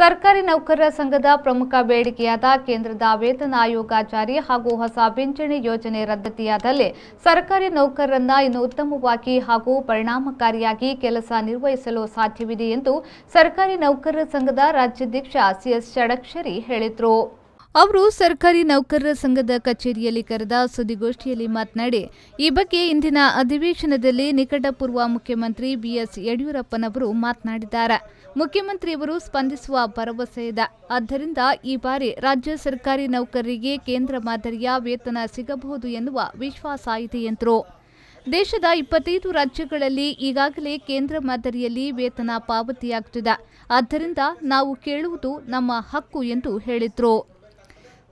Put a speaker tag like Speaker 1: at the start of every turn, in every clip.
Speaker 1: ಸರ್ಕಾರಿ ನೌಕರರ ಸಂಘದ ಪ್ರಮುಖ ಬೇಡಿಕೆಯಾದ ಕೇಂದ್ರದ ವೇತನ ಆಯೋಗ ಜಾರಿ ಹಾಗೂ ಹೊಸ ಪಿಂಚಣಿ ಯೋಜನೆ ರದ್ದತಿಯಾದಲ್ಲಿ ಸರ್ಕಾರಿ ನೌಕರರನ್ನ ಇನ್ನು ಉತ್ತಮವಾಗಿ ಹಾಗೂ ಪರಿಣಾಮಕಾರಿಯಾಗಿ ಕೆಲಸ ನಿರ್ವಹಿಸಲು ಸಾಧ್ಯವಿದೆ ಎಂದು ಸರ್ಕಾರಿ ನೌಕರರ ಸಂಘದ ರಾಜ್ಯಾಧ್ಯಕ್ಷ ಸಿಎಸ್ ಷಡಕ್ಷರಿ ಹೇಳಿದರು. ಅವರು ಸರ್ಕಾರಿ ನೌಕರರ ಸಂಘದ ಕಚೇರಿಯಲ್ಲಿ ಕರೆದ ಸುದ್ದಿಗೋಷ್ಠಿಯಲ್ಲಿ ಮಾತನಾಡಿ, ಈ ಬಗ್ಗೆ ಇಂದಿನ ಅಧಿವೇಶನದಲ್ಲಿ ನಿಕಟಪೂರ್ವ ಮುಖ್ಯಮಂತ್ರಿ ಬಿಎಸ್ ಯಡಿಯೂರಪ್ಪನವರು ಮಾತನಾಡಿದ್ದಾರೆ. ಮುಖ್ಯಮಂತ್ರಿಯವರು ಸ್ಪಂದಿಸುವ ಭರವಸೆ ಇದೆ. ಆದ್ದರಿಂದ ಈ ಬಾರಿ ರಾಜ್ಯ ಸರ್ಕಾರಿ ನೌಕರರಿಗೆ ಕೇಂದ್ರ ಮಾದರಿಯ ವೇತನ ಸಿಗಬಹುದು ಎನ್ನುವ ವಿಶ್ವಾಸ ಇದೆ ಎಂದರು. ದೇಶದ 25 ರಾಜ್ಯಗಳಲ್ಲಿ ಈಗಾಗಲೇ ಕೇಂದ್ರ ಮಾದರಿಯಲ್ಲಿ ವೇತನ ಪಾವತಿಯಾಗುತ್ತಿದೆ. ಆದ್ದರಿಂದ ನಾವು ಕೇಳುವುದು ನಮ್ಮ ಹಕ್ಕು ಎಂದು ಹೇಳಿದರು.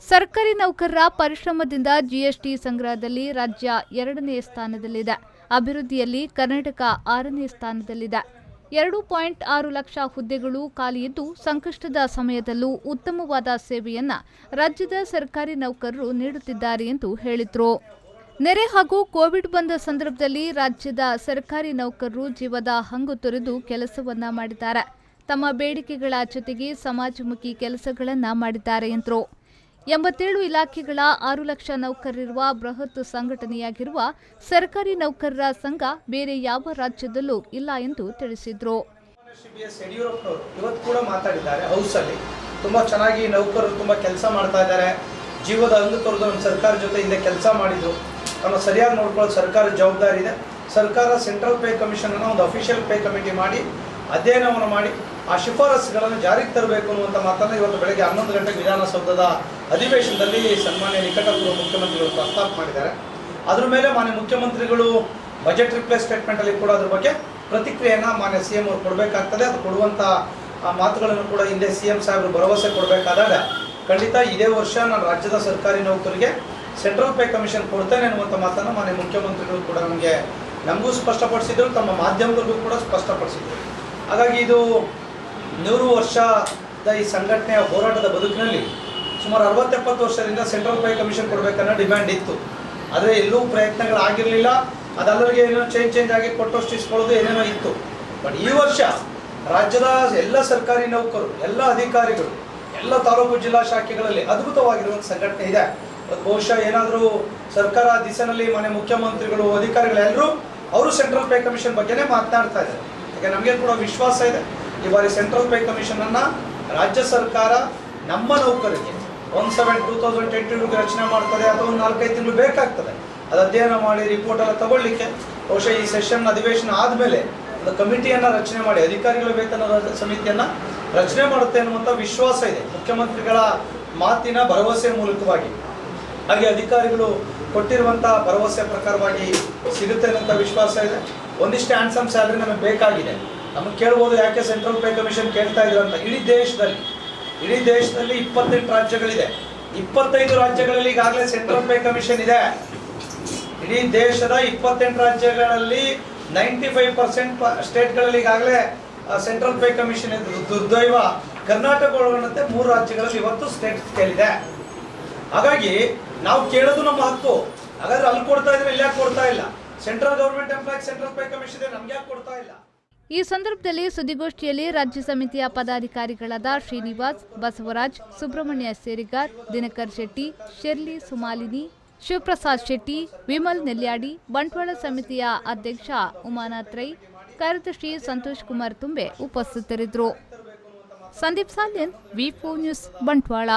Speaker 1: ಸರ್ಕಾರಿ ನೌಕರರ ಪರಿಶ್ರಮದಿಂದ ಜಿಎಸ್ಟಿ ಸಂಗ್ರಹದಲ್ಲಿ ರಾಜ್ಯ 2ನೇ ಸ್ಥಾನದಲ್ಲಿದೆ. ಅಭಿವೃದ್ಧಿಯಲ್ಲಿ ಕರ್ನಾಟಕ 6ನೇ ಸ್ಥಾನದಲ್ಲಿದೆ. 2.6 ಲಕ್ಷ ಹುದ್ದೆಗಳು ಖಾಲಿಯಿದ್ದು ಸಂಕಷ್ಟದ ಸಮಯದಲ್ಲೂ ಉತ್ತಮವಾದ ಸೇವೆಯನ್ನ ರಾಜ್ಯದ ಸರ್ಕಾರಿ ನೌಕರರು ನೀಡುತ್ತಿದ್ದಾರೆ ಎಂದು ಹೇಳಿದರು. ನೆರೆ ಹಾಗೂ ಕೋವಿಡ್ ಬಂದ ಸಂದರ್ಭದಲ್ಲಿ ರಾಜ್ಯದ ಸರ್ಕಾರಿ ನೌಕರರು ಜೀವದ ಹಂಗು ತೊರೆದು ಕೆಲಸವನ್ನ ಮಾಡಿದ್ದಾರೆ. ತಮ್ಮ ಬೇಡಿಕೆಗಳ ಜೊತೆಗೆ ಸಮಾಜಮುಖಿ ಕೆಲಸಗಳನ್ನ ಮಾಡಿದ್ದಾರೆ ಎಂದರು. 87 ಇಲಾಖೆಗಳ 6 ಲಕ್ಷ ನೌಕರರಿರುವ ಬೃಹತ್ ಸಂಘಟನೆಯಾಗಿರುವ ಸರ್ಕಾರಿ ನೌಕರರ ಸಂಘ ಬೇರೆ ಯಾವ ರಾಜ್ಯದಲ್ಲೂ ಇಲ್ಲ ಎಂದು ತಿಳಿಸಿದರು.
Speaker 2: ಯಡಿಯೂರಪ್ಪನವರು ಇವತ್ತು ಕೂಡ ಮಾತಾಡಿದ್ದಾರೆ. ಹೌಸ್ ಅಲ್ಲಿ ತುಂಬಾ ಚೆನ್ನಾಗಿ ನೌಕರರು ತುಂಬಾ ಕೆಲಸ ಮಾಡ್ತಾ ಇದ್ದಾರೆ. ಜೀವದ ಹಂಗು ತೊರೆದು ನಮ್ಮ ಸರ್ಕಾರ ಜೊತೆ ಹಿಂದೆ ಕೆಲಸ ಮಾಡಿದ್ರು. ಅವನ್ನ ಸರಿಯಾಗಿ ನೋಡ್ಕೊಳ್ಳೋ ಸರ್ಕಾರದ ಜವಾಬ್ದಾರಿ ಇದೆ. ಸರ್ಕಾರ ಸೆಂಟ್ರಲ್ ಪೇ ಕಮಿಷನ್ ಅನ್ನು ಒಂದು ಅಫಿಷಿಯಲ್ ಪೇ ಕಮಿಟಿ ಮಾಡಿ ಅಧ್ಯಯನವನ್ನು ಮಾಡಿ ಆ ಶಿಫಾರಸುಗಳನ್ನು ಜಾರಿಗೆ ತರಬೇಕು ಅನ್ನುವಂಥ ಮಾತನ್ನು ಇವತ್ತು ಬೆಳಗ್ಗೆ 11 ಗಂಟೆಗೆ ವಿಧಾನಸೌಧದ ಅಧಿವೇಶನದಲ್ಲಿ ಸನ್ಮಾನ್ಯ ನಿಕಟಪೂರ್ವ ಮುಖ್ಯಮಂತ್ರಿಗಳು ಪ್ರಸ್ತಾಪ ಮಾಡಿದ್ದಾರೆ. ಅದ್ರ ಮೇಲೆ ಮಾನ್ಯ ಮುಖ್ಯಮಂತ್ರಿಗಳು ಬಜೆಟ್ ರಿಪ್ಲೈ ಸ್ಟೇಟ್ಮೆಂಟಲ್ಲಿ ಕೂಡ ಅದ್ರ ಬಗ್ಗೆ ಪ್ರತಿಕ್ರಿಯೆಯನ್ನು ಮಾನ್ಯ ಸಿ ಎಂ ಅವರು ಕೊಡಬೇಕಾಗ್ತದೆ. ಅದು ಕೊಡುವಂಥ ಮಾತುಗಳನ್ನು ಕೂಡ ಹಿಂದೆ ಸಿ ಎಂ ಸಾಹೇಬರು ಭರವಸೆ ಕೊಡಬೇಕಾದಾಗ ಖಂಡಿತ ಇದೇ ವರ್ಷ ನಾನು ರಾಜ್ಯದ ಸರ್ಕಾರಿ ನೌಕರಿಗೆ ಸೆಂಟ್ರಲ್ ಪೇ ಕಮಿಷನ್ ಕೊಡ್ತೇನೆ ಅನ್ನುವಂಥ ಮಾತನ್ನು ಮಾನ್ಯ ಮುಖ್ಯಮಂತ್ರಿಗಳು ಕೂಡ ನಮಗೂ ಸ್ಪಷ್ಟಪಡಿಸಿದ್ರು, ತಮ್ಮ ಮಾಧ್ಯಮಗಳಿಗೂ ಕೂಡ ಸ್ಪಷ್ಟಪಡಿಸಿದ್ರು. ಹಾಗಾಗಿ ಇದು 100 ವರ್ಷದ ಈ ಸಂಘಟನೆಯ ಹೋರಾಟದ ಬದುಕಿನಲ್ಲಿ ಸುಮಾರು 60-70 ವರ್ಷದಿಂದ ಸೆಂಟ್ರಲ್ ಪೇ ಕಮಿಷನ್ ಕೊಡಬೇಕನ್ನೋ ಡಿಮ್ಯಾಂಡ್ ಇತ್ತು. ಆದರೆ ಎಲ್ಲೂ ಪ್ರಯತ್ನಗಳಾಗಿರಲಿಲ್ಲ. ಅದಲ್ಲರಿಗೆ ಏನೋ ಚೇಂಜ್ ಆಗಿ ಕೊಟ್ಟಷ್ಟು ಇಸ್ಕೊಳ್ಳೋದು ಏನೇನೋ ಇತ್ತು. ಬಟ್ ಈ ವರ್ಷ ರಾಜ್ಯದ ಎಲ್ಲ ಸರ್ಕಾರಿ ನೌಕರರು, ಎಲ್ಲ ಅಧಿಕಾರಿಗಳು, ಎಲ್ಲ ತಾಲೂಕು ಜಿಲ್ಲಾ ಶಾಖೆಗಳಲ್ಲಿ ಅದ್ಭುತವಾಗಿರುವಂಥ ಸಂಘಟನೆ ಇದೆ. ಬಹುಶಃ ಏನಾದರೂ ಸರ್ಕಾರ ದಿಸೆನಲ್ಲಿ ಮನೆ ಮುಖ್ಯಮಂತ್ರಿಗಳು, ಅಧಿಕಾರಿಗಳೆಲ್ಲರೂ ಅವರು ಸೆಂಟ್ರಲ್ ಪೇ ಕಮಿಷನ್ ಬಗ್ಗೆನೇ ಮಾತನಾಡ್ತಾ ಇದ್ದಾರೆ. ಈಗ ನಮಗೆ ಕೂಡ ವಿಶ್ವಾಸ ಇದೆ, ಈ ಬಾರಿ ಸೆಂಟ್ರಲ್ ಪೇ ಕಮಿಷನ್ ಅನ್ನ ರಾಜ್ಯ ಸರ್ಕಾರ ನಮ್ಮ ನೌಕರಿಗೆ 1/7/2022 ರಚನೆ ಮಾಡ್ತದೆ. ಅಥವಾ ಒಂದು 4-5 ತಿಂಗಳು ಬೇಕಾಗ್ತದೆ. ಅದು ಅಧ್ಯಯನ ಮಾಡಿ ರಿಪೋರ್ಟ್ ಎಲ್ಲ ತಗೊಳ್ಳಿಕ್ಕೆ ಬಹುಶಃ ಈ ಸೆಷನ್ ಅಧಿವೇಶನ ಆದಮೇಲೆ ಒಂದು ಕಮಿಟಿಯನ್ನು ರಚನೆ ಮಾಡಿ ಅಧಿಕಾರಿಗಳ ವೇತನ ಸಮಿತಿಯನ್ನು ರಚನೆ ಮಾಡುತ್ತೆ ಅನ್ನುವಂಥ ವಿಶ್ವಾಸ ಇದೆ ಮುಖ್ಯಮಂತ್ರಿಗಳ ಮಾತಿನ ಭರವಸೆ ಮೂಲಕವಾಗಿ. ಹಾಗೆ ಅಧಿಕಾರಿಗಳು ಕೊಟ್ಟಿರುವಂಥ ಭರವಸೆ ಪ್ರಕಾರವಾಗಿ ಸಿಗುತ್ತೆ ಅನ್ನೋಂಥ ವಿಶ್ವಾಸ ಇದೆ. ಒಂದಿಷ್ಟು ಹ್ಯಾಂಡ್ಸಮ್ ಸ್ಯಾಲರಿ ನಮಗೆ ಬೇಕಾಗಿದೆ. ನಮಗೆ ಕೇಳ್ಬೋದು ಯಾಕೆ ಸೆಂಟ್ರಲ್ ಪೇ ಕಮಿಷನ್ ಕೇಳ್ತಾ ಇದ್ರು ಅಂತ. ಇಡೀ ದೇಶದಲ್ಲಿ 28 ರಾಜ್ಯಗಳಿದೆ. 25 ರಾಜ್ಯಗಳಲ್ಲಿ ಈಗಾಗಲೇ ಸೆಂಟ್ರಲ್ ಪೇ ಕಮಿಷನ್ ಇದೆ. ಇಡೀ ದೇಶದ 28 ರಾಜ್ಯಗಳಲ್ಲಿ 95% ಸ್ಟೇಟ್ಗಳಲ್ಲಿ ಈಗಾಗಲೇ ಸೆಂಟ್ರಲ್ ಪೇ ಕಮಿಷನ್ ಇದೆ. ದುರ್ದೈವ ಕರ್ನಾಟಕ ಒಳಗೊಂಡಂತೆ 3 ರಾಜ್ಯಗಳಲ್ಲಿ ಇವತ್ತು ಸ್ಟೇಟ್ ಸ್ಕೇಲ್ ಇದೆ. ಹಾಗಾಗಿ ನಾವು ಕೇಳೋದು ನಮ್ಮ ಹಕ್ಕು. ಹಾಗಾದ್ರೆ ಅಲ್ಲಿ ಕೊಡ್ತಾ ಇದ್ರೆ ಇಲ್ಲಿ ಯಾಕೆ ಕೊಡ್ತಾ ಇಲ್ಲ? Central government employee central pay commission ಇದೆ, ನಮ್ಗೆ ಯಾಕೆ ಕೊಡ್ತಾ ಇಲ್ಲ?
Speaker 1: ಈ ಸಂದರ್ಭದಲ್ಲಿ ಸುದ್ದಿಗೋಷ್ಠಿಯಲ್ಲಿ ರಾಜ್ಯ ಸಮಿತಿಯ ಪದಾಧಿಕಾರಿಗಳಾದ ಶ್ರೀನಿವಾಸ್, ಬಸವರಾಜ್, ಸುಬ್ರಹ್ಮಣ್ಯ ಸೇರಿಗಾರ್, ದಿನಕರ್ ಶೆಟ್ಟಿ, ಶೆರ್ಲಿ ಸುಮಾಲಿನಿ, ಶಿವಪ್ರಸಾದ್ ಶೆಟ್ಟಿ, ವಿಮಲ್ ನೆಲ್ಯಾಡಿ, ಬಂಟ್ವಾಳ ಸಮಿತಿಯ ಅಧ್ಯಕ್ಷ ಉಮಾನಾಥ್ ರೈ, ಕಾರ್ಯದರ್ಶಿ ಸಂತೋಷ್ ಕುಮಾರ್ ತುಂಬೆ ಉಪಸ್ಥಿತರಿದ್ದರು. ಸಂದೀಪ್ ಸಾಲ್ಯನ್, ವಿ4 ನ್ಯೂಸ್, ಬಂಟ್ವಾಳ.